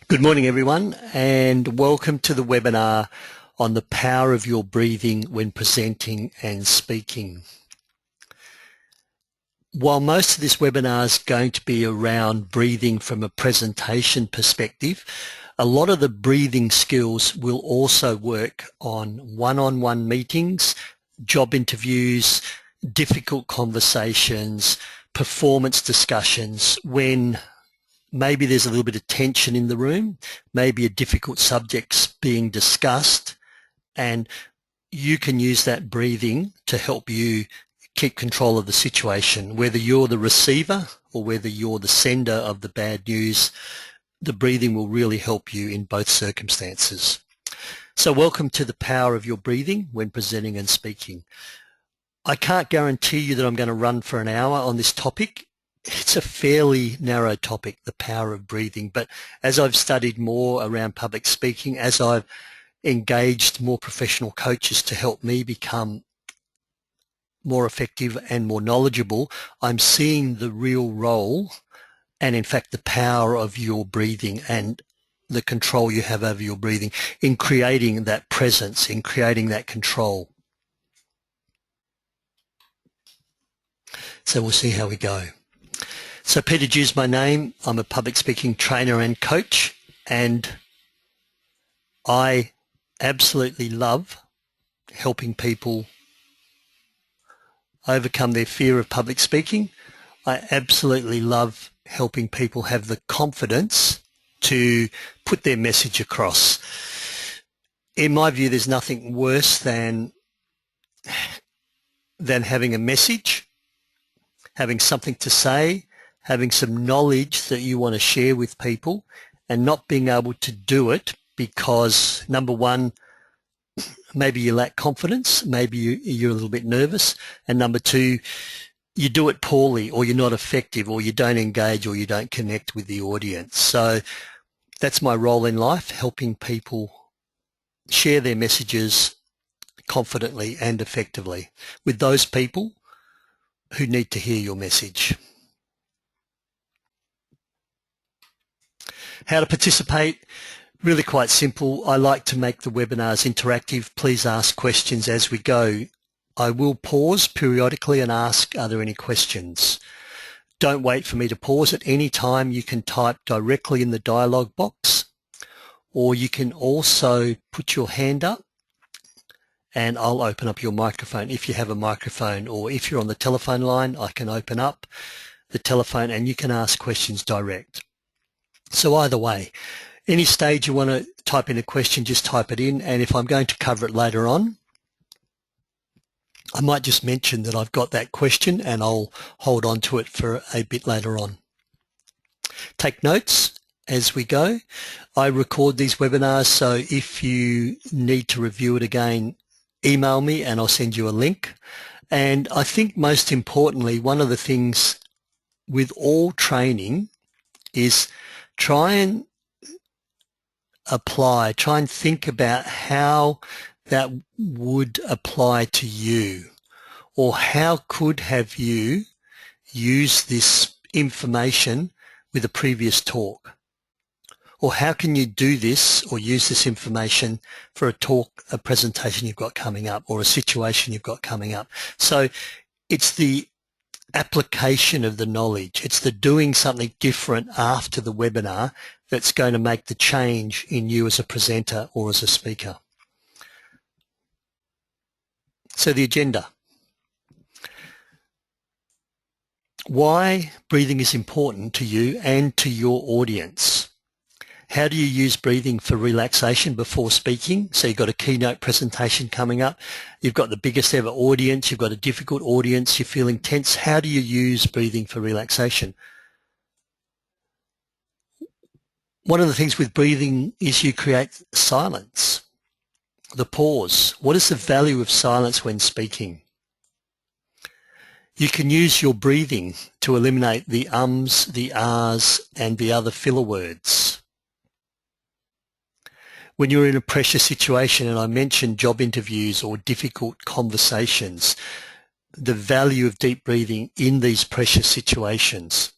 Good morning, everyone, and welcome to the webinar on the power of your breathing when presenting and speaking. While most of this webinar is going to be around breathing from a presentation perspective, a lot of the breathing skills will also work on one-on-one meetings, job interviews, difficult conversations, performance discussions when maybe there's a little bit of tension in the room, maybe a difficult subject's being discussed, and you can use that breathing to help you keep control of the situation. Whether you're the receiver or whether you're the sender of the bad news, the breathing will really help you in both circumstances. So welcome to the power of your breathing when presenting and speaking. I can't guarantee you that I'm going to run for an hour on this topic. It's a fairly narrow topic, the power of breathing, but as I've studied more around public speaking, as I've engaged more professional coaches to help me become more effective and more knowledgeable, I'm seeing the real role and in fact the power of your breathing and the control you have over your breathing in creating that presence, in creating that control. So we'll see how we go. So Peter Dew's my name. I'm a public speaking trainer and coach, and I absolutely love helping people overcome their fear of public speaking. I absolutely love helping people have the confidence to put their message across. In my view, there's nothing worse than having a message, having something to say, having some knowledge that you want to share with people and not being able to do it because, number one, maybe you lack confidence, maybe you're a little bit nervous, and number two, you do it poorly or you're not effective or you don't engage or you don't connect with the audience. So that's my role in life, helping people share their messages confidently and effectively with those people who need to hear your message. How to participate? Really quite simple. I like to make the webinars interactive. Please ask questions as we go. I will pause periodically and ask, are there any questions? Don't wait for me to pause at any time. You can type directly in the dialog box, or you can also put your hand up and I'll open up your microphone if you have a microphone, or if you're on the telephone line, I can open up the telephone and you can ask questions direct. So either way, any stage you want to type in a question, just type it in, and if I'm going to cover it later on, I might just mention that I've got that question and I'll hold on to it for a bit later on. Take notes as we go. I record these webinars, so if you need to review it again, email me and I'll send you a link. And I think most importantly, one of the things with all training is try and think about how that would apply to you, or how could have you used this information with a previous talk, or how can you do this or use this information for a talk, a presentation you've got coming up, or a situation you've got coming up. So it's the application of the knowledge. It's the doing something different after the webinar that's going to make the change in you as a presenter or as a speaker. So the agenda. Why breathing is important to you and to your audience. How do you use breathing for relaxation before speaking? So you've got a keynote presentation coming up. You've got the biggest ever audience. You've got a difficult audience. You're feeling tense. How do you use breathing for relaxation? One of the things with breathing is you create silence, the pause. What is the value of silence when speaking? You can use your breathing to eliminate the ums, the ahs, and the other filler words. When you're in a pressure situation, and I mentioned job interviews or difficult conversations, the value of deep breathing in these pressure situations.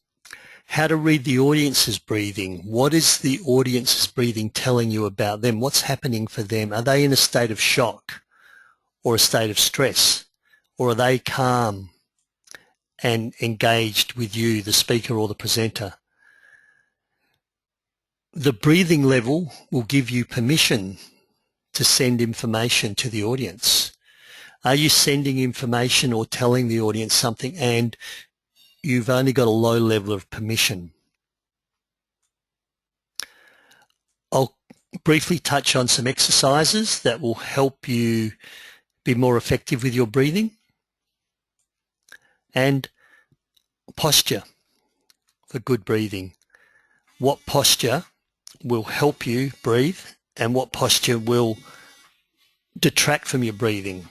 How to read the audience's breathing. What is the audience's breathing telling you about them? What's happening for them? Are they in a state of shock or a state of stress? Or are they calm and engaged with you, the speaker or the presenter? The breathing level will give you permission to send information to the audience. Are you sending information or telling the audience something and you've only got a low level of permission? I'll briefly touch on some exercises that will help you be more effective with your breathing, and posture for good breathing. What posture will help you breathe and what posture will detract from your breathing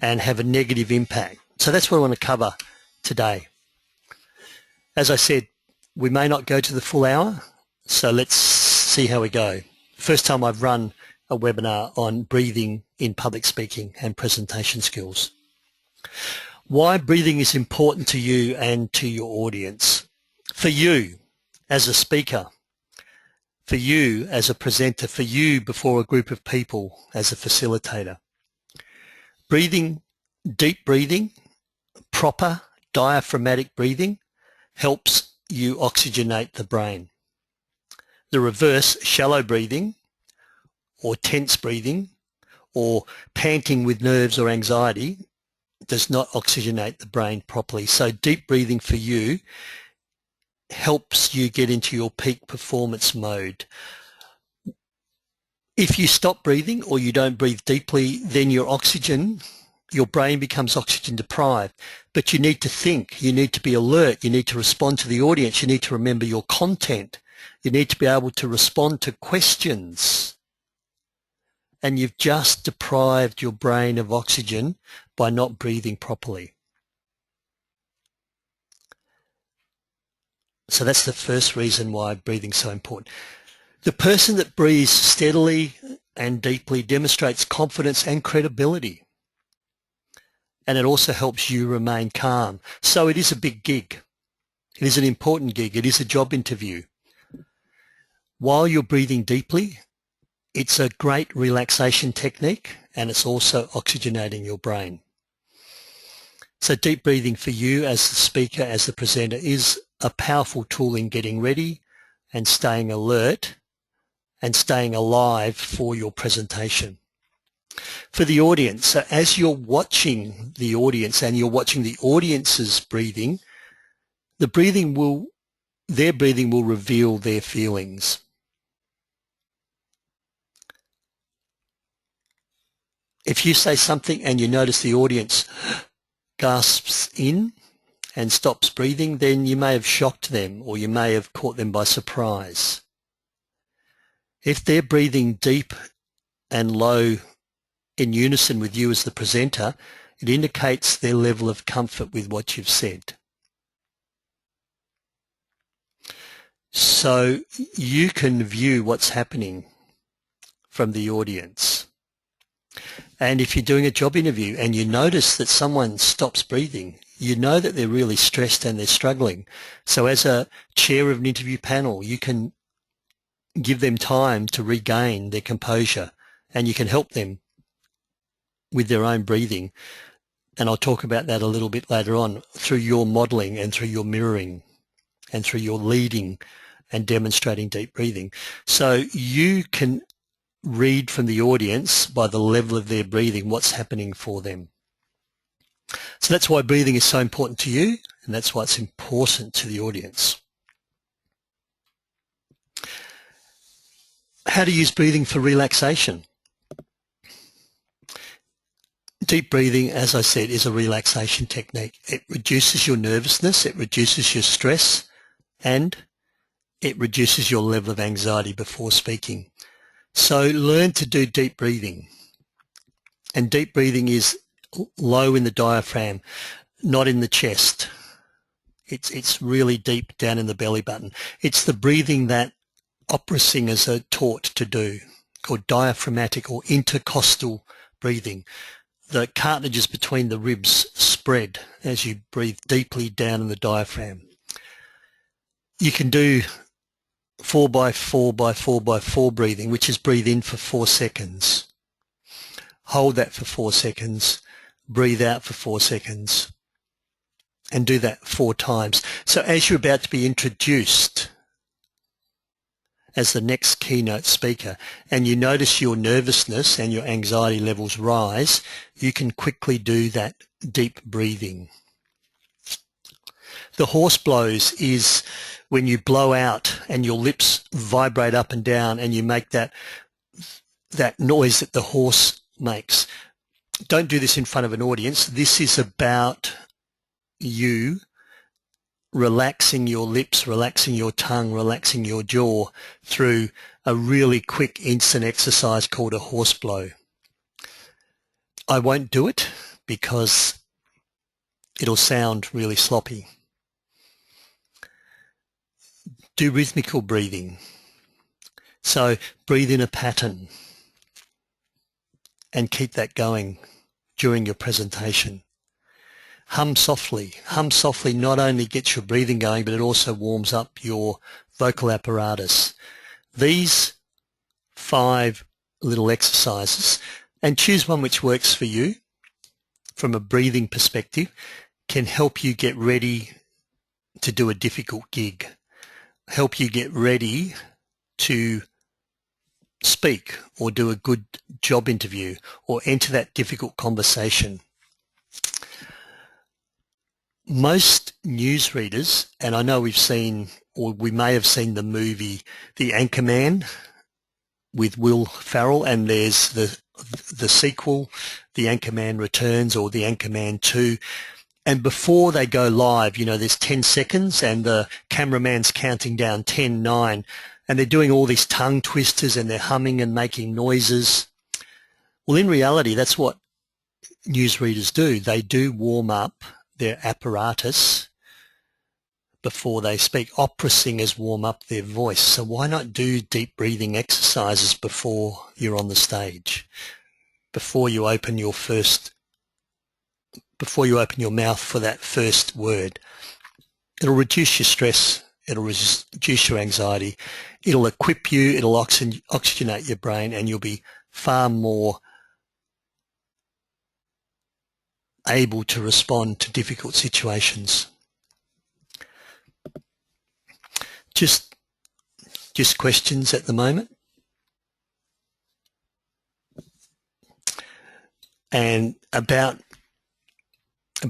and have a negative impact. So that's what I want to cover today. As I said, we may not go to the full hour, so let's see how we go. First time I've run a webinar on breathing in public speaking and presentation skills. Why breathing is important to you and to your audience. For you as a speaker, for you as a presenter, for you before a group of people as a facilitator. Breathing, deep breathing, proper diaphragmatic breathing helps you oxygenate the brain. The reverse, shallow breathing or tense breathing or panting with nerves or anxiety does not oxygenate the brain properly. So deep breathing for you helps you get into your peak performance mode. If you stop breathing or you don't breathe deeply, then your brain becomes oxygen deprived. But you need to think, you need to be alert, you need to respond to the audience, you need to remember your content, you need to be able to respond to questions. And you've just deprived your brain of oxygen by not breathing properly. So that's the first reason why breathing is so important. The person that breathes steadily and deeply demonstrates confidence and credibility. And it also helps you remain calm. So it is a big gig. It is an important gig. It is a job interview. While you're breathing deeply, it's a great relaxation technique and it's also oxygenating your brain. So deep breathing for you as the speaker, as the presenter, is a powerful tool in getting ready and staying alert and staying alive for your presentation. For the audience, so as you're watching the audience and you're watching the audience's breathing, their breathing will reveal their feelings. If you say something and you notice the audience gasps in and stops breathing, then you may have shocked them or you may have caught them by surprise. If they're breathing deep and low in unison with you as the presenter, it indicates their level of comfort with what you've said. So you can view what's happening from the audience. And if you're doing a job interview and you notice that someone stops breathing, you know that they're really stressed and they're struggling. So as a chair of an interview panel, you can give them time to regain their composure and you can help them with their own breathing. And I'll talk about that a little bit later on through your modeling and through your mirroring and through your leading and demonstrating deep breathing. So you can read from the audience by the level of their breathing what's happening for them. So that's why breathing is so important to you, and that's why it's important to the audience. How to use breathing for relaxation. Deep breathing, as I said, is a relaxation technique. It reduces your nervousness, it reduces your stress, and it reduces your level of anxiety before speaking. So learn to do deep breathing. And deep breathing is low in the diaphragm, not in the chest. It's really deep down in the belly button. It's the breathing that opera singers are taught to do, called diaphragmatic or intercostal breathing. The cartilages between the ribs spread as you breathe deeply down in the diaphragm. You can do 4 by 4 by 4 by 4 breathing, which is breathe in for 4 seconds. Hold that for 4 seconds, breathe out for 4 seconds, and do that 4 times. So as you're about to be introduced as the next keynote speaker and you notice your nervousness and your anxiety levels rise, you can quickly do that deep breathing. The horse blows is when you blow out and your lips vibrate up and down and you make that noise that the horse makes. Don't do this in front of an audience. This is about you relaxing your lips, relaxing your tongue, relaxing your jaw through a really quick instant exercise called a horse blow. I won't do it because it'll sound really sloppy. Do rhythmical breathing. So breathe in a pattern and keep that going during your presentation. Hum softly. Hum softly not only gets your breathing going, but it also warms up your vocal apparatus. These 5 little exercises, and choose one which works for you from a breathing perspective, can help you get ready to do a difficult gig, help you get ready to speak or do a good job interview or enter that difficult conversation. Most newsreaders, and I know we've seen, or we may have seen the movie The Anchorman with Will Ferrell, and there's the sequel, The Anchorman Returns or The Anchorman 2. And before they go live, you know, there's 10 seconds and the cameraman's counting down 10, 9, and they're doing all these tongue twisters and they're humming and making noises. Well, in reality, that's what newsreaders do. They do warm up their apparatus before they speak. Opera singers warm up their voice. So why not do deep breathing exercises before you're on the stage, before you open your mouth for that first word? It'll reduce your stress. It'll reduce your anxiety. It'll equip you. It'll oxygenate your brain, and you'll be far more able to respond to difficult situations. Just questions at the moment? And about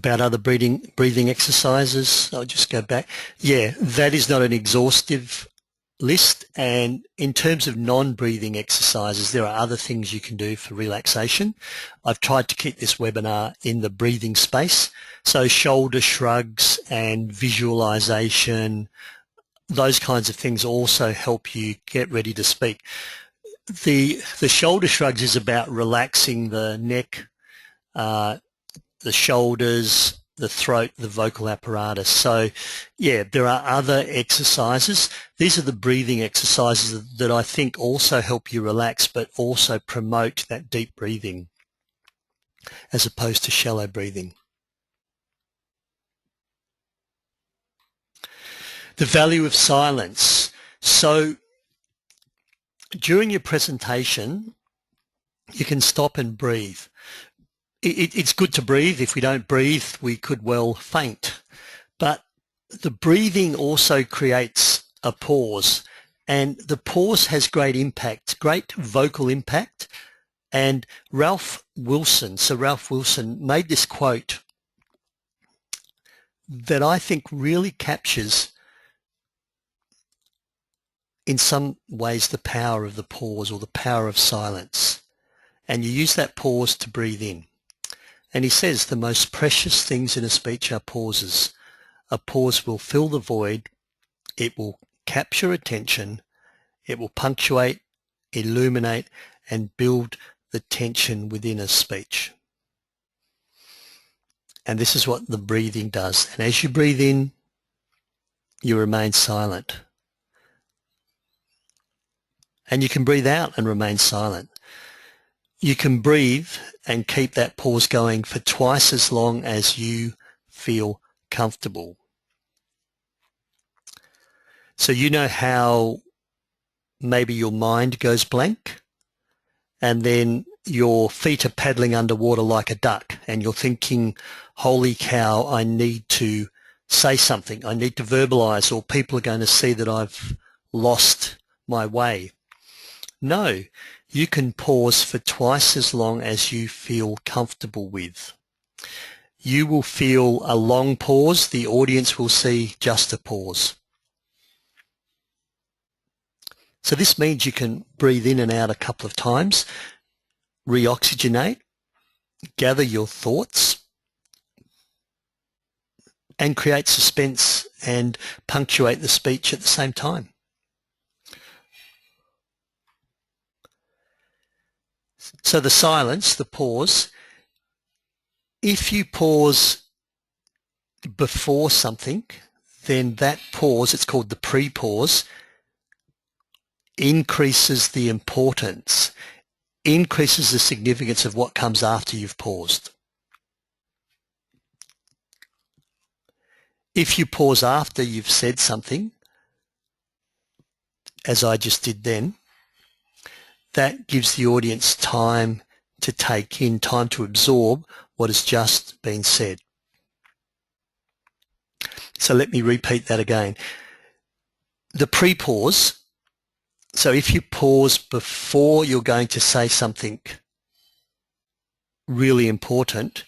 other breathing exercises, I'll just go back. Yeah, that is not an exhaustive list, and in terms of non-breathing exercises, there are other things you can do for relaxation. I've tried to keep this webinar in the breathing space, so shoulder shrugs and visualization, those kinds of things also help you get ready to speak. The shoulder shrugs is about relaxing the neck, the shoulders, the throat, the vocal apparatus. So yeah, there are other exercises. These are the breathing exercises that I think also help you relax, but also promote that deep breathing as opposed to shallow breathing. The value of silence. So during your presentation, you can stop and breathe. It's good to breathe. If we don't breathe, we could well faint. But the breathing also creates a pause, and the pause has great impact, great vocal impact. And Ralph Wilson made this quote that I think really captures in some ways the power of the pause or the power of silence. And you use that pause to breathe in. And he says the most precious things in a speech are pauses. A pause will fill the void, it will capture attention, it will punctuate, illuminate, and build the tension within a speech. And this is what the breathing does. And as you breathe in, you remain silent. And you can breathe out and remain silent. You can breathe and keep that pause going for twice as long as you feel comfortable. So you know how maybe your mind goes blank and then your feet are paddling underwater like a duck and you're thinking, holy cow, I need to say something. I need to verbalize or people are going to see that I've lost my way. No, you can pause for twice as long as you feel comfortable with. You will feel a long pause. The audience will see just a pause. So this means you can breathe in and out a couple of times, reoxygenate, gather your thoughts, and create suspense and punctuate the speech at the same time. So the silence, the pause, if you pause before something, then that pause, it's called the pre-pause, increases the importance, increases the significance of what comes after you've paused. If you pause after you've said something, as I just did then, that gives the audience time to take in, time to absorb what has just been said. So let me repeat that again. The pre-pause, so if you pause before you're going to say something really important,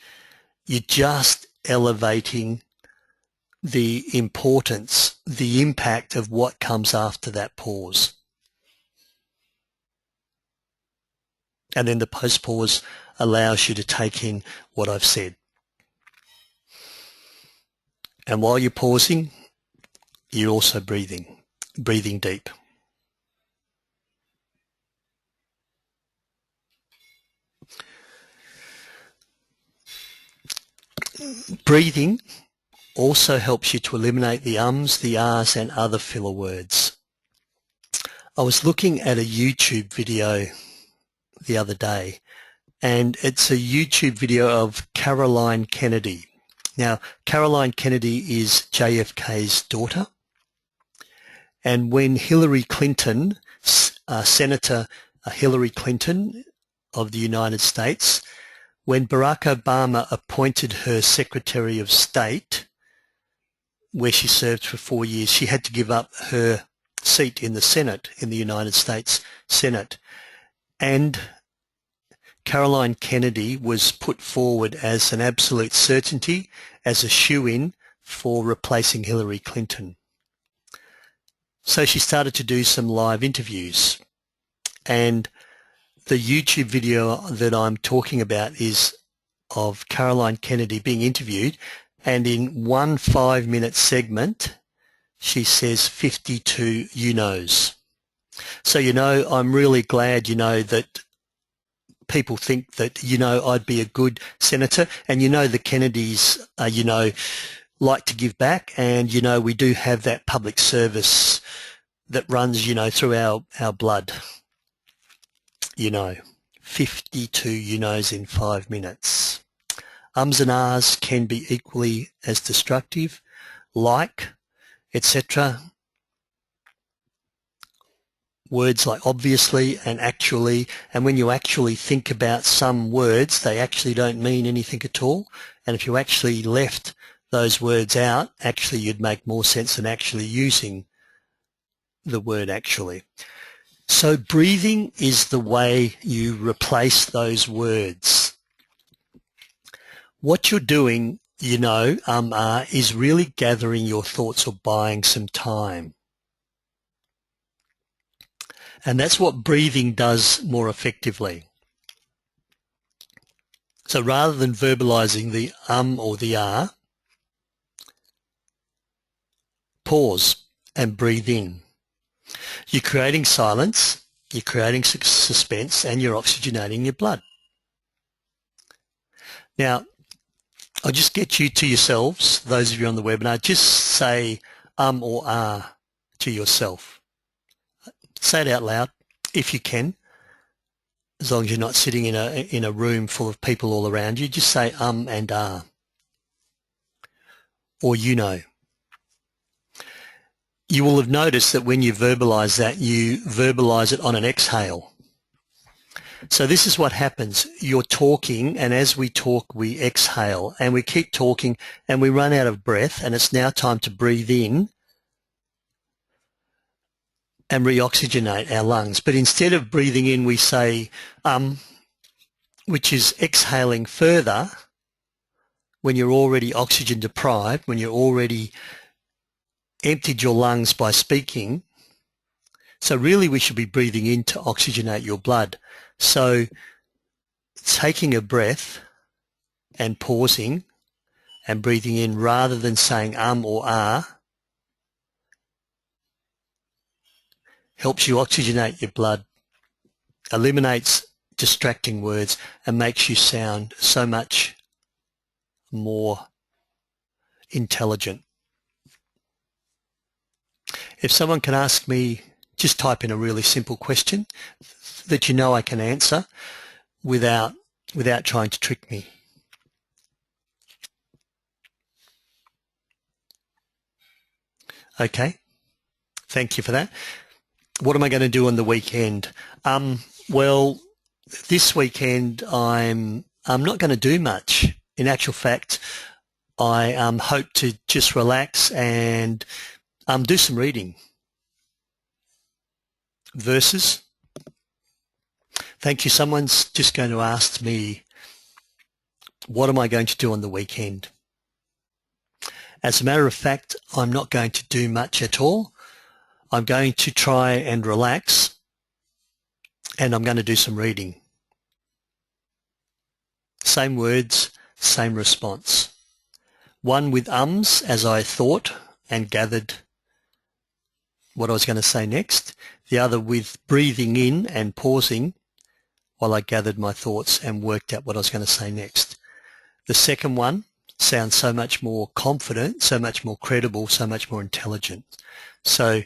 you're just elevating the importance, the impact of what comes after that pause. And then the post-pause allows you to take in what I've said. And while you're pausing, you're also breathing deep. Breathing also helps you to eliminate the ums, the ahs, and other filler words. I was looking at a YouTube video the other day, and it's a YouTube video of Caroline Kennedy. Now, Caroline Kennedy is JFK's daughter, and when Hillary Clinton, Senator Hillary Clinton of the United States, when Barack Obama appointed her Secretary of State, where she served for 4 years, she had to give up her seat in the Senate, in the United States Senate. And Caroline Kennedy was put forward as an absolute certainty, as a shoo-in for replacing Hillary Clinton. So she started to do some live interviews. And the YouTube video that I'm talking about is of Caroline Kennedy being interviewed, and in one 5-minute segment, she says 52 you-knows. So, I'm really glad, that people think that, I'd be a good senator, and the Kennedys, like to give back, and, we do have that public service that runs, through our blood. 52 you-knows in 5 minutes. Ums and ahs can be equally as destructive, like, etc. Words like obviously and actually, and when you actually think about some words, they actually don't mean anything at all. And if you actually left those words out, actually you'd make more sense than actually using the word actually. So breathing is the way you replace those words. What you're doing, is really gathering your thoughts or buying some time. And that's what breathing does more effectively. So rather than verbalizing the or the ah, pause and breathe in. You're creating silence, you're creating suspense, and you're oxygenating your blood. Now, I'll just get you to yourselves, those of you on the webinar, just say or ah to yourself. Say it out loud if you can, as long as you're not sitting in a room full of people all around you. Just say and ah, or . You will have noticed that when you verbalize that, you verbalize it on an exhale. So this is what happens. You're talking, and as we talk, we exhale, and we keep talking, and we run out of breath, and it's now time to breathe in and reoxygenate our lungs. But instead of breathing in, we say, which is exhaling further when you're already oxygen deprived, when you're already emptied your lungs by speaking. So really we should be breathing in to oxygenate your blood. So taking a breath and pausing and breathing in rather than saying or ah helps you oxygenate your blood, eliminates distracting words, and makes you sound so much more intelligent. If someone can ask me, just type in a really simple question that you know I can answer without trying to trick me. Okay, thank you for that. What am I going to do on the weekend? Well, this weekend I'm not going to do much. In actual fact, I hope to just relax and do some reading. Verses. Thank you. Someone's just going to ask me, what am I going to do on the weekend? As a matter of fact, I'm not going to do much at all. I'm going to try and relax, and I'm going to do some reading. Same words, same response. One with ums as I thought and gathered what I was going to say next. The other with breathing in and pausing while I gathered my thoughts and worked out what I was going to say next. The second one sounds so much more confident, so much more credible, so much more intelligent. So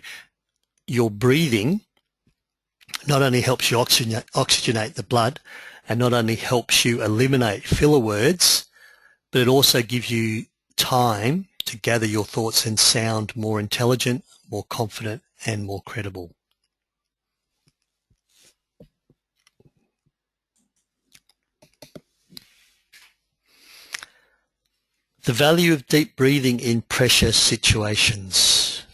your breathing not only helps you oxygenate the blood and not only helps you eliminate filler words, but it also gives you time to gather your thoughts and sound more intelligent, more confident, and more credible. The value of deep breathing in pressure situations.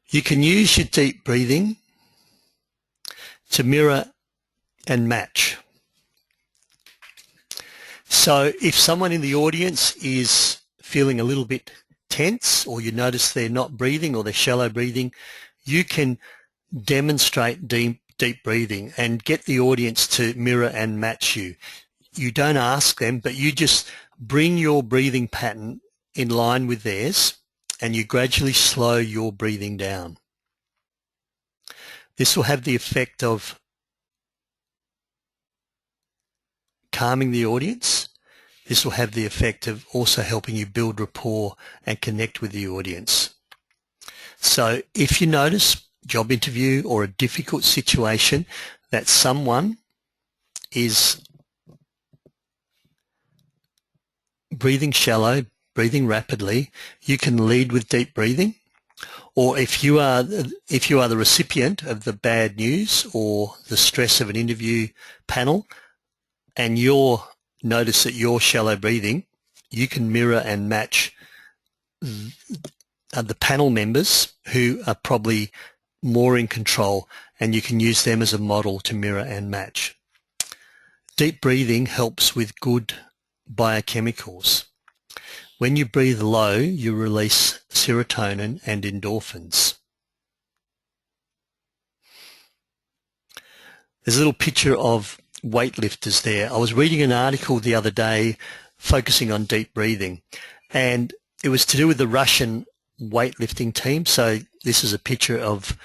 You can use your deep breathing to mirror and match. So if someone in the audience is feeling a little bit tense, or you notice they're not breathing or they're shallow breathing, you can demonstrate deep breathing and get the audience to mirror and match you. You don't ask them, but you just bring your breathing pattern in line with theirs, and you gradually slow your breathing down. This will have the effect of calming the audience. This will have the effect of also helping you build rapport and connect with the audience. So if you notice, job interview or a difficult situation, that someone is breathing shallow, breathing rapidly, you can lead with deep breathing. Or if you are the recipient of the bad news or the stress of an interview panel, and notice that you're shallow breathing, you can mirror and match the panel members who are probably more in control, and you can use them as a model to mirror and match. Deep breathing helps with good biochemicals. When you breathe low, you release serotonin and endorphins. There's a little picture of weightlifters there. I was reading an article the other day focusing on deep breathing, and it was to do with the Russian weightlifting team. So this is a picture of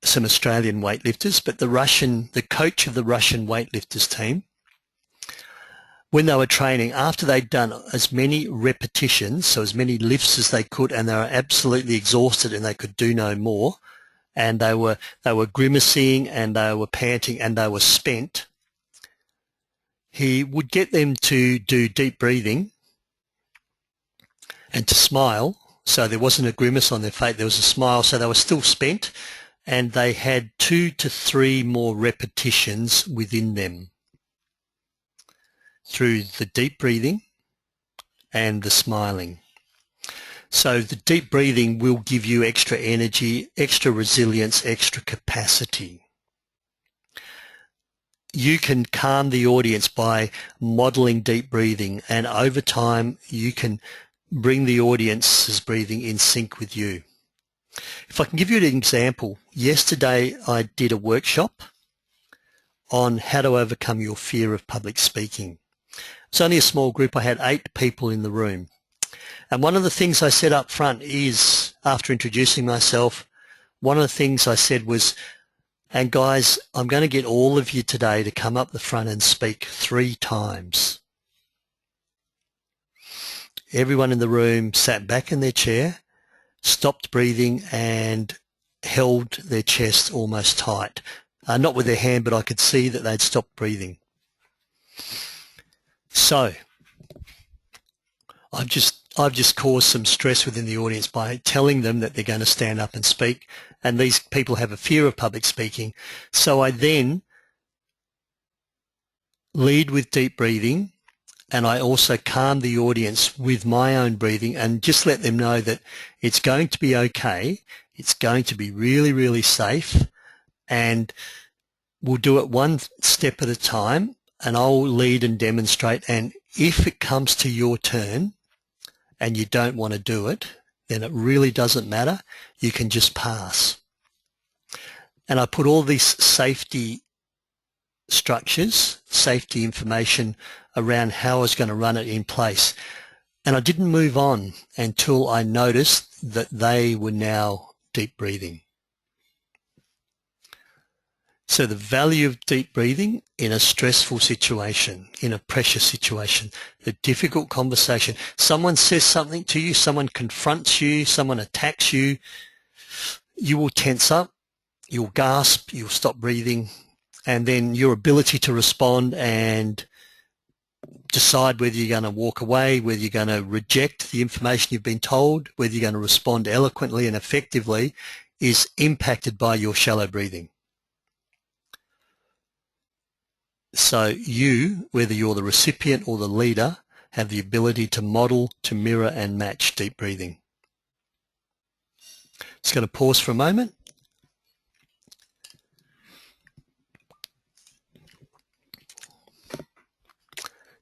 some Australian weightlifters, but the coach of the Russian weightlifters team, when they were training, after they'd done as many repetitions, so as many lifts as they could, and they were absolutely exhausted and they could do no more, and they were grimacing and they were panting and they were spent, he would get them to do deep breathing and to smile. So there wasn't a grimace on their face, there was a smile, so they were still spent, and they had 2 to 3 more repetitions within them through the deep breathing and the smiling. So the deep breathing will give you extra energy, extra resilience, extra capacity. You can calm the audience by modeling deep breathing, and over time you can bring the audience's breathing in sync with you. If I can give you an example, yesterday I did a workshop on how to overcome your fear of public speaking. It's only a small group. I had 8 people in the room. And one of the things I said up front is, after introducing myself, one of the things I said was, and guys, I'm going to get all of you today to come up the front and speak 3 times. Everyone in the room sat back in their chair, stopped breathing, and held their chest almost tight. Not with their hand, but I could see that they'd stopped breathing. So I've just caused some stress within the audience by telling them that they're going to stand up and speak, and these people have a fear of public speaking. So I then lead with deep breathing, and I also calm the audience with my own breathing and just let them know that it's going to be okay, it's going to be really, really safe, and we'll do it one step at a time, and I'll lead and demonstrate, and if it comes to your turn and you don't want to do it, then it really doesn't matter. You can just pass. And I put all these safety structures, safety information around how I was going to run it in place. And I didn't move on until I noticed that they were now deep breathing. So the value of deep breathing in a stressful situation, in a pressure situation, the difficult conversation, someone says something to you, someone confronts you, someone attacks you, you will tense up, you'll gasp, you'll stop breathing, and then your ability to respond and decide whether you're going to walk away, whether you're going to reject the information you've been told, whether you're going to respond eloquently and effectively is impacted by your shallow breathing. So you, whether you're the recipient or the leader, have the ability to model, to mirror and match deep breathing. Just going to pause for a moment.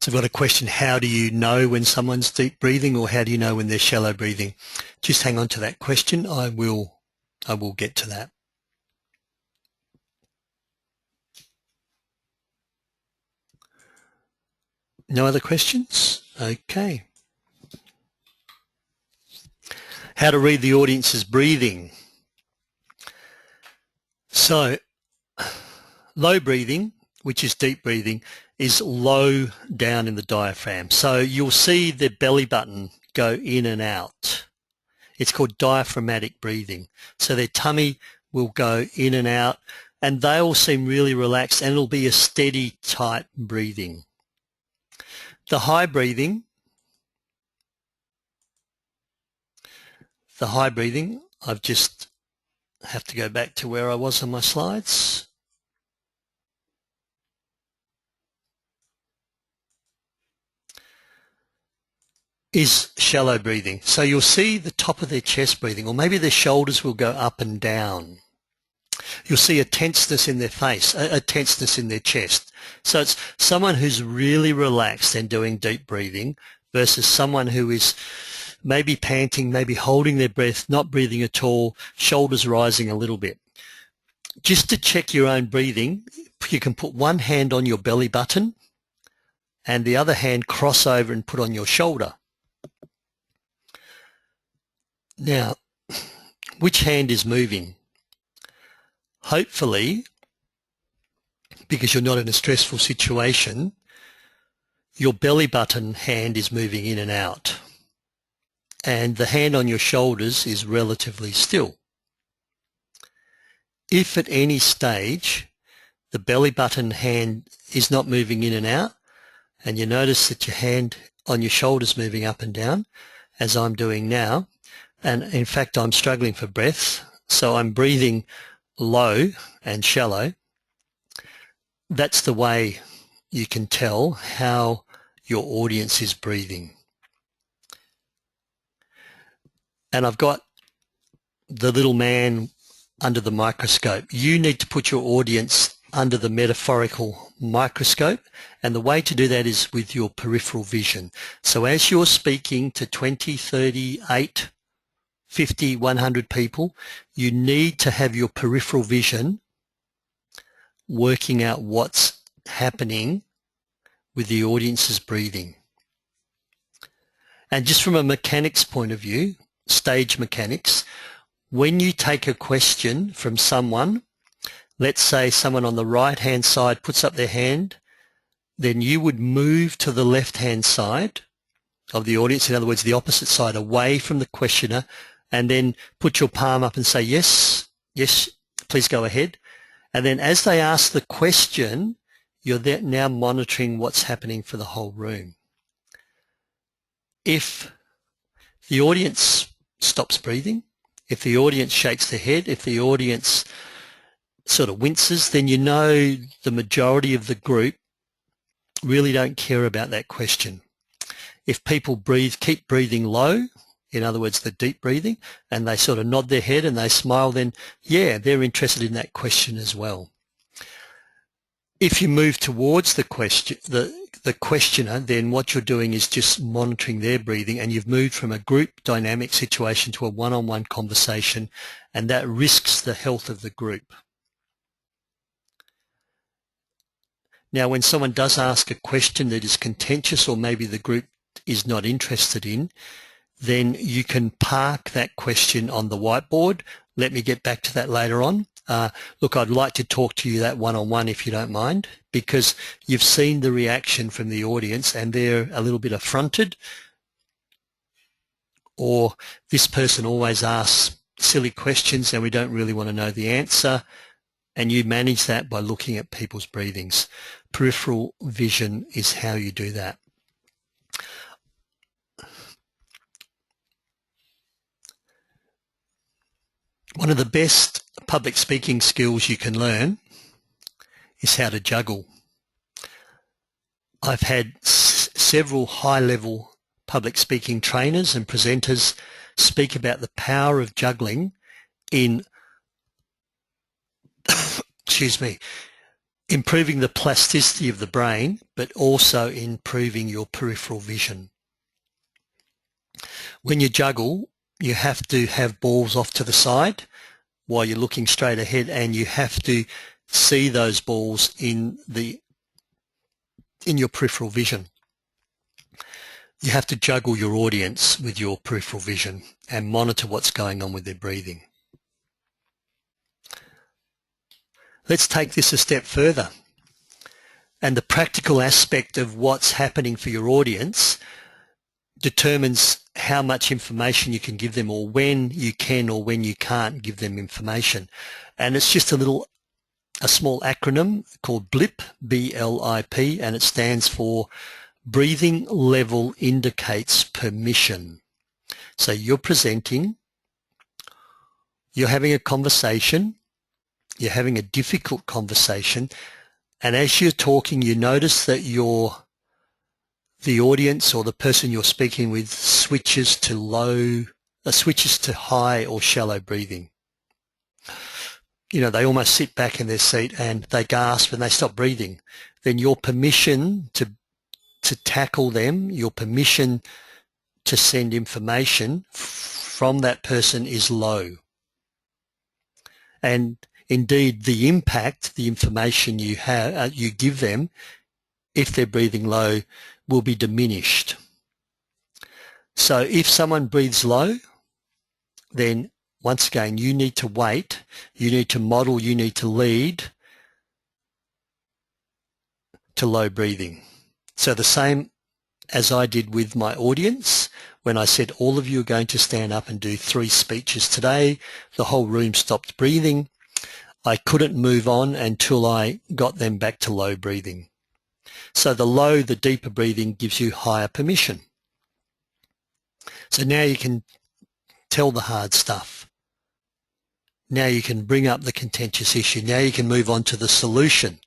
So I've got a question, how do you know when someone's deep breathing, or how do you know when they're shallow breathing? Just hang on to that question. I will get to that. No other questions? Okay. How to read the audience's breathing. So low breathing, which is deep breathing, is low down in the diaphragm. So you'll see the belly button go in and out. It's called diaphragmatic breathing. So their tummy will go in and out, and they all seem really relaxed, and it'll be a steady, tight breathing. The high breathing, I've just have to go back to where I was on my slides. Is shallow breathing. So you'll see the top of their chest breathing, or maybe their shoulders will go up and down. You'll see a tenseness in their face, a tenseness in their chest. So it's someone who's really relaxed and doing deep breathing versus someone who is maybe panting, maybe holding their breath, not breathing at all, shoulders rising a little bit. Just to check your own breathing, you can put one hand on your belly button and the other hand cross over and put on your shoulder. Now, which hand is moving? Hopefully, because you're not in a stressful situation, your belly button hand is moving in and out, and the hand on your shoulders is relatively still. If at any stage the belly button hand is not moving in and out, and you notice that your hand on your shoulders moving up and down, as I'm doing now, and in fact I'm struggling for breath, so I'm breathing low and shallow, that's the way you can tell how your audience is breathing. And I've got the little man under the microscope. You need to put your audience under the metaphorical microscope, and the way to do that is with your peripheral vision. So as you're speaking to 20, 30, 8, 50, 100 people, you need to have your peripheral vision working out what's happening with the audience's breathing. And just from a mechanics point of view, stage mechanics, when you take a question from someone, let's say someone on the right-hand side puts up their hand, then you would move to the left-hand side of the audience, in other words, the opposite side, away from the questioner, and then put your palm up and say, yes, yes, please go ahead. And then as they ask the question, you're there now monitoring what's happening for the whole room. If the audience stops breathing, if the audience shakes their head, if the audience sort of winces, then you know the majority of the group really don't care about that question. If people keep breathing low, in other words, the deep breathing, and they sort of nod their head and they smile, then yeah, they're interested in that question as well. If you move towards the questioner, then what you're doing is just monitoring their breathing, and you've moved from a group dynamic situation to a one-on-one conversation, and that risks the health of the group. Now, when someone does ask a question that is contentious or maybe the group is not interested in, then you can park that question on the whiteboard. Let me get back to that later on. Look, I'd like to talk to you that one-on-one if you don't mind, because you've seen the reaction from the audience and they're a little bit affronted, or this person always asks silly questions and we don't really want to know the answer, and you manage that by looking at people's breathings. Peripheral vision is how you do that. One of the best public speaking skills you can learn is how to juggle. I've had several high-level public speaking trainers and presenters speak about the power of juggling in excuse me, improving the plasticity of the brain, but also improving your peripheral vision. When you juggle, you have to have balls off to the side while you're looking straight ahead, and you have to see those balls in your peripheral vision. You have to juggle your audience with your peripheral vision and monitor what's going on with their breathing. Let's take this a step further. And the practical aspect of what's happening for your audience determines how much information you can give them, or when you can or when you can't give them information. And it's just a small acronym called BLIP, B-L-I-P, and it stands for Breathing Level Indicates Permission. So you're presenting, you're having a conversation, you're having a difficult conversation, and as you're talking, you notice that the audience or the person you're speaking with switches to high or shallow breathing. You know, they almost sit back in their seat and they gasp and they stop breathing. Then your permission to tackle them, your permission to send information from that person is low. And indeed, the impact, the information you give them, if they're breathing low, will be diminished. So if someone breathes low, then once again, you need to wait, you need to model, you need to lead to low breathing. So the same as I did with my audience, when I said all of you are going to stand up and do 3 speeches today, the whole room stopped breathing. I couldn't move on until I got them back to low breathing. So the deeper breathing gives you higher permission. So now you can tell the hard stuff. Now you can bring up the contentious issue. Now you can move on to the solution.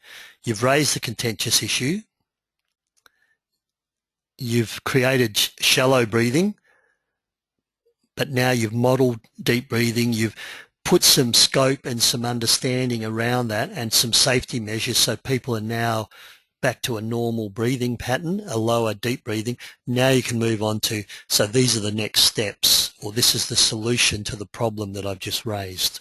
You've raised the contentious issue. You've created shallow breathing, but now you've modeled deep breathing. You've put some scope and some understanding around that and some safety measures, so people are now back to a normal breathing pattern, a lower deep breathing. Now you can move on to, so these are the next steps, or this is the solution to the problem that I've just raised.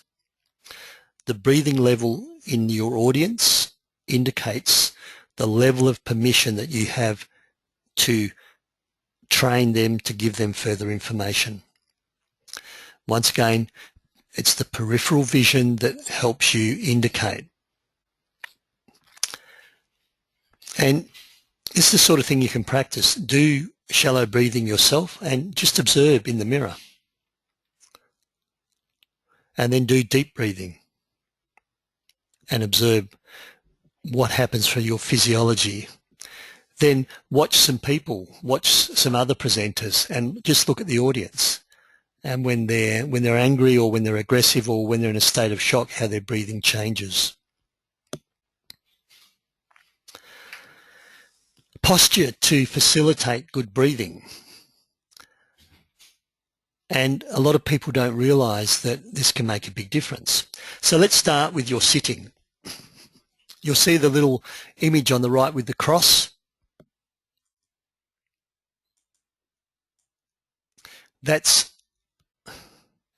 The breathing level in your audience indicates the level of permission that you have to train them, to give them further information. Once again, it's the peripheral vision that helps you indicate. And it's the sort of thing you can practice. Do shallow breathing yourself and just observe in the mirror. And then do deep breathing and observe what happens for your physiology. Then watch some people, watch some other presenters, and just look at the audience. And when they're angry or when they're aggressive or when they're in a state of shock, how their breathing changes. Posture to facilitate good breathing. And a lot of people don't realize that this can make a big difference. So let's start with your sitting. You'll see the little image on the right with the cross. That's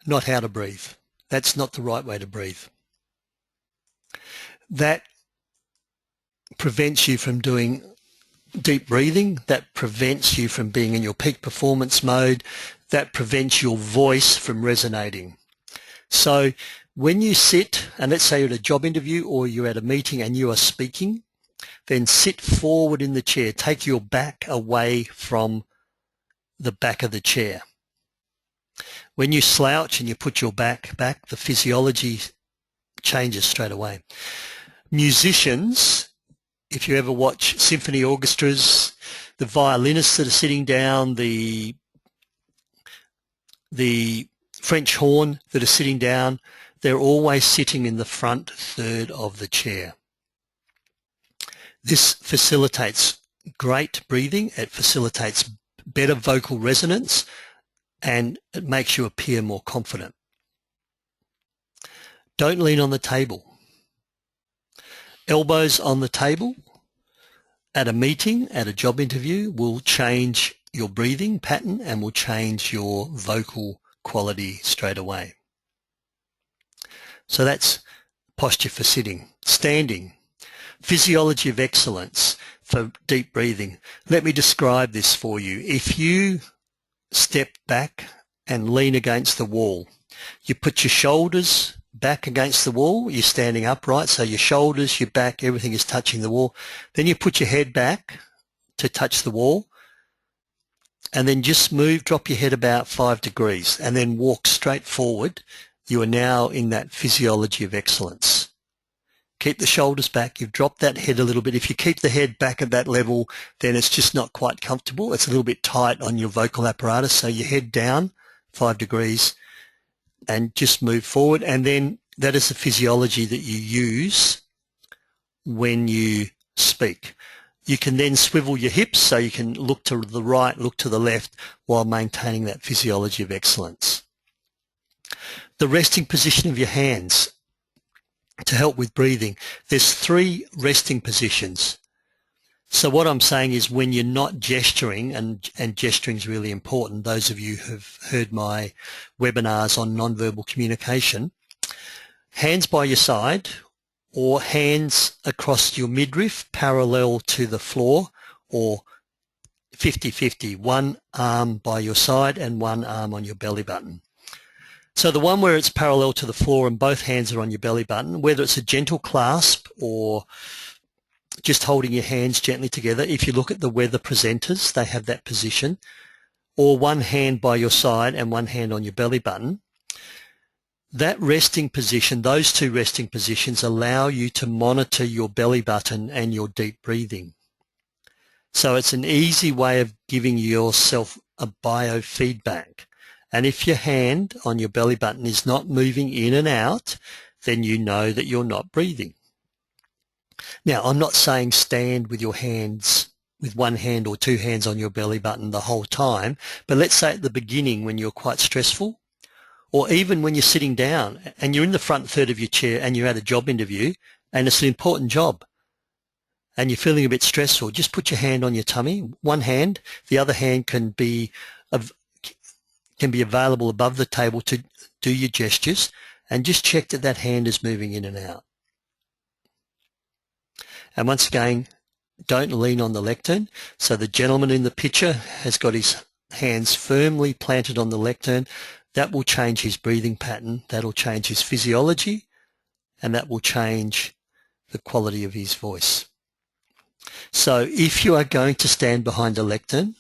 not how to breathe. That's not the right way to breathe. That prevents you from doing deep breathing. That prevents you from being in your peak performance mode. That prevents your voice from resonating. So when you sit, and let's say you're at a job interview or you're at a meeting and you are speaking, then sit forward in the chair. Take your back away from the back of the chair. When you slouch and you put your back, the physiology changes straight away. Musicians, if you ever watch symphony orchestras, the violinists that are sitting down, the French horn that are sitting down, they're always sitting in the front third of the chair. This facilitates great breathing. It facilitates better vocal resonance, and it makes you appear more confident. Don't lean on the table. Elbows on the table at a meeting, at a job interview, will change your breathing pattern and will change your vocal quality straight away. So that's posture for sitting. Standing. Physiology of excellence for deep breathing. Let me describe this for you. If you step back and lean against the wall, you put your shoulders back against the wall, you're standing upright, so your shoulders, your back, everything is touching the wall. Then you put your head back to touch the wall, and then just drop your head about 5 degrees and then walk straight forward. You are now in that physiology of excellence. Keep the shoulders back. You've dropped that head a little bit. If you keep the head back at that level, then it's just not quite comfortable. It's a little bit tight on your vocal apparatus. So your head down 5 degrees and just move forward. And then that is the physiology that you use when you speak. You can then swivel your hips so you can look to the right, look to the left while maintaining that physiology of excellence. The resting position of your hands. To help with breathing, there's 3 resting positions. So what I'm saying is when you're not gesturing, and gesturing is really important, those of you who've heard my webinars on nonverbal communication, hands by your side or hands across your midriff parallel to the floor, or 50-50, one arm by your side and one arm on your belly button. So the one where it's parallel to the floor and both hands are on your belly button, whether it's a gentle clasp or just holding your hands gently together, if you look at the weather presenters, they have that position, or one hand by your side and one hand on your belly button, that resting position, those 2 resting positions allow you to monitor your belly button and your deep breathing. So it's an easy way of giving yourself a biofeedback. And if your hand on your belly button is not moving in and out, then you know that you're not breathing. Now, I'm not saying stand with your hands, with one hand or two hands on your belly button the whole time, but let's say at the beginning when you're quite stressful, or even when you're sitting down and you're in the front third of your chair and you're at a job interview and it's an important job and you're feeling a bit stressful, just put your hand on your tummy, one hand, the other hand can be available above the table to do your gestures, and just check that that hand is moving in and out. And once again, don't lean on the lectern. So the gentleman in the picture has got his hands firmly planted on the lectern. That will change his breathing pattern, that'll change his physiology, and that will change the quality of his voice. So if you are going to stand behind a lectern,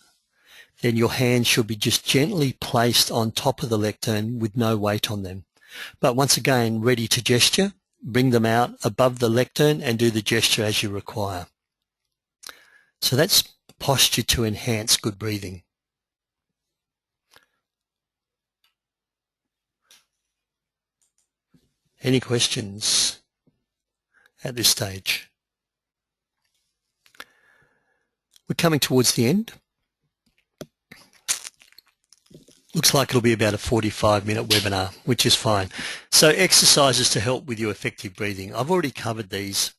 then your hands should be just gently placed on top of the lectern with no weight on them. But once again, ready to gesture, bring them out above the lectern and do the gesture as you require. So that's posture to enhance good breathing. Any questions at this stage? We're coming towards the end. Looks like it'll be about a 45-minute webinar, which is fine. So exercises to help with your effective breathing. I've already covered these.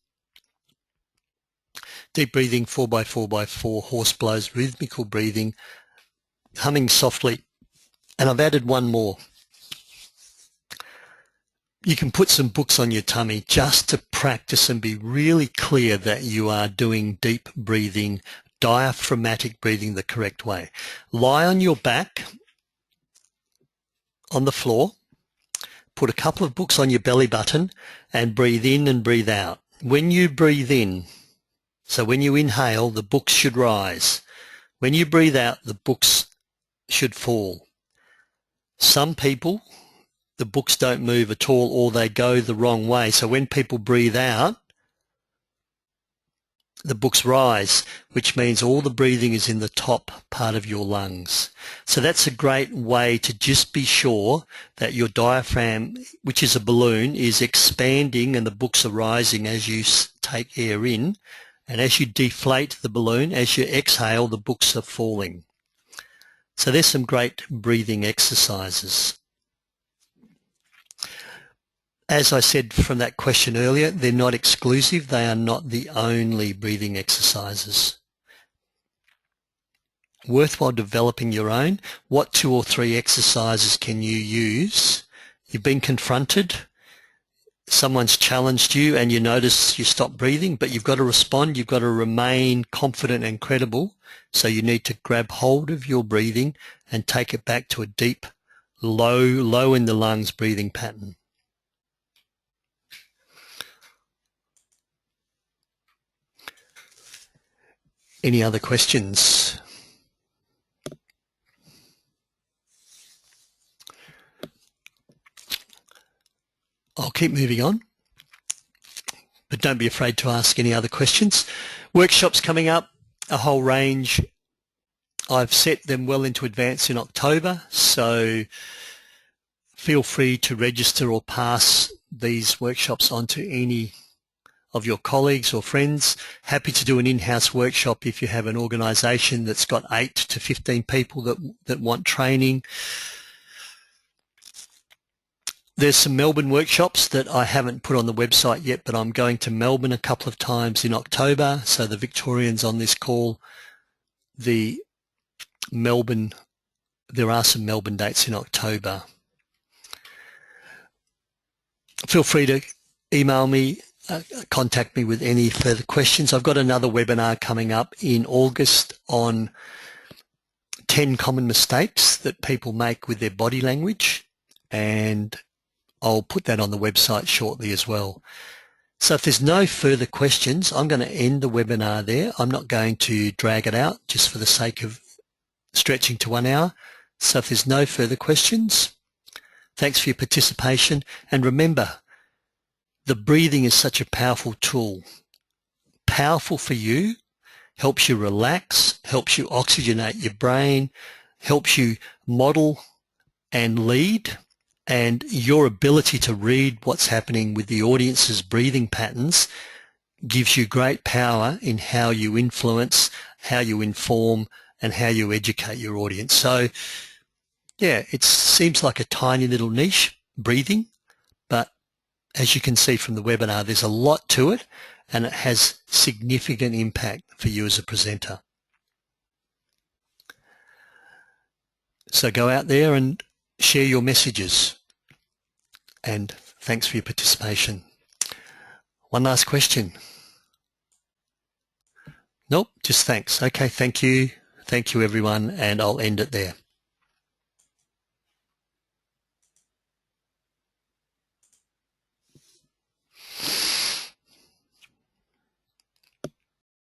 Deep breathing, 4x4x4, horse blows, rhythmical breathing, humming softly. And I've added one more. You can put some books on your tummy just to practice and be really clear that you are doing deep breathing, diaphragmatic breathing the correct way. Lie on your back on the floor, put a couple of books on your belly button and breathe in and breathe out. When you breathe in, so when you inhale, the books should rise. When you breathe out, the books should fall. Some people, the books don't move at all or they go the wrong way. So when people breathe out, the books rise, which means all the breathing is in the top part of your lungs. So that's a great way to just be sure that your diaphragm, which is a balloon, is expanding and the books are rising as you take air in. And as you deflate the balloon, as you exhale, the books are falling. So there's some great breathing exercises. As I said from that question earlier, they're not exclusive. They are not the only breathing exercises. Worthwhile developing your own. What 2 or 3 exercises can you use? You've been confronted. Someone's challenged you and you notice you stop breathing, but you've got to respond. You've got to remain confident and credible. So you need to grab hold of your breathing and take it back to a deep, low in the lungs breathing pattern. Any other questions? I'll keep moving on, but don't be afraid to ask any other questions. Workshops coming up, a whole range. I've set them well into advance in October, so feel free to register or pass these workshops on to any of your colleagues or friends. Happy to do an in-house workshop if you have an organisation that's got 8 to 15 people that want training. There's some Melbourne workshops that I haven't put on the website yet, but I'm going to Melbourne a couple of times in October. So the Victorians on this call, there are some Melbourne dates in October. Feel free to email me, contact me with any further questions. I've got another webinar coming up in August on 10 common mistakes that people make with their body language, and I'll put that on the website shortly as well. So if there's no further questions, I'm going to end the webinar there. I'm not going to drag it out just for the sake of stretching to 1 hour. So if there's no further questions, thanks for your participation. And remember, the breathing is such a powerful tool. Powerful for you, helps you relax, helps you oxygenate your brain, helps you model and lead, and your ability to read what's happening with the audience's breathing patterns gives you great power in how you influence, how you inform, and how you educate your audience. So yeah, it seems like a tiny little niche, breathing, but as you can see from the webinar, there's a lot to it, and it has significant impact for you as a presenter. So go out there and share your messages, and thanks for your participation. One last question. Nope, just thanks. Okay, thank you. Thank you everyone, and I'll end it there.